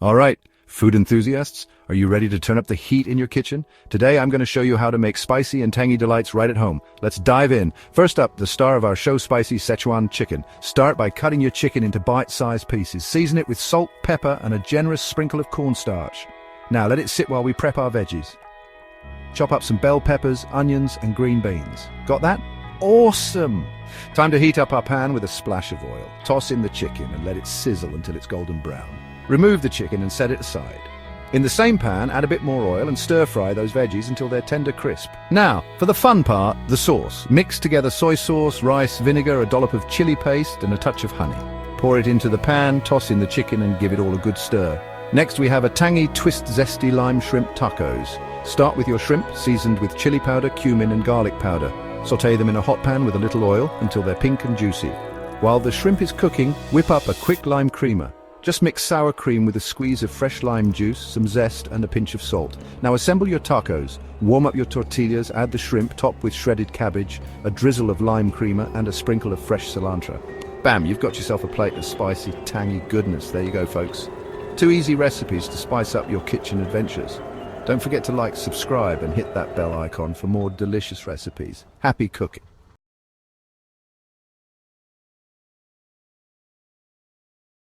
All right, food enthusiasts, are you ready to turn up the heat in your kitchen? Today I'm going to show you how to make spicy and tangy delights right at home. Let's dive in. First up, the star of our show, spicy Szechuan chicken. Start by cutting your chicken into bite-sized pieces. Season it with salt, pepper, and a generous sprinkle of cornstarch. Now let it sit while we prep our veggies. Chop up some bell peppers, onions, and green beans. Got that? Awesome! Time to heat up our pan with a splash of oil. Toss in the chicken and let it sizzle until it's golden brown. Remove the chicken and set it aside. In the same pan, add a bit more oil and stir-fry those veggies until they're tender crisp. Now, for the fun part, the sauce. Mix together soy sauce, rice, vinegar, a dollop of chili paste, and a touch of honey. Pour it into the pan, toss in the chicken, and give it all a good stir. Next, we have a tangy, twist zesty lime shrimp tacos. Start with your shrimp, seasoned with chili powder, cumin, and garlic powder. Sauté them in a hot pan with a little oil until they're pink and juicy. While the shrimp is cooking, whip up a quick lime creamer. Just mix sour cream with a squeeze of fresh lime juice, some zest, and a pinch of salt. Now assemble your tacos. Warm up your tortillas, add the shrimp, top with shredded cabbage, a drizzle of lime creamer, and a sprinkle of fresh cilantro. Bam, you've got yourself a plate of spicy, tangy goodness. There you go, folks. 2 easy recipes to spice up your kitchen adventures. Don't forget to like, subscribe, and hit that bell icon for more delicious recipes. Happy cooking!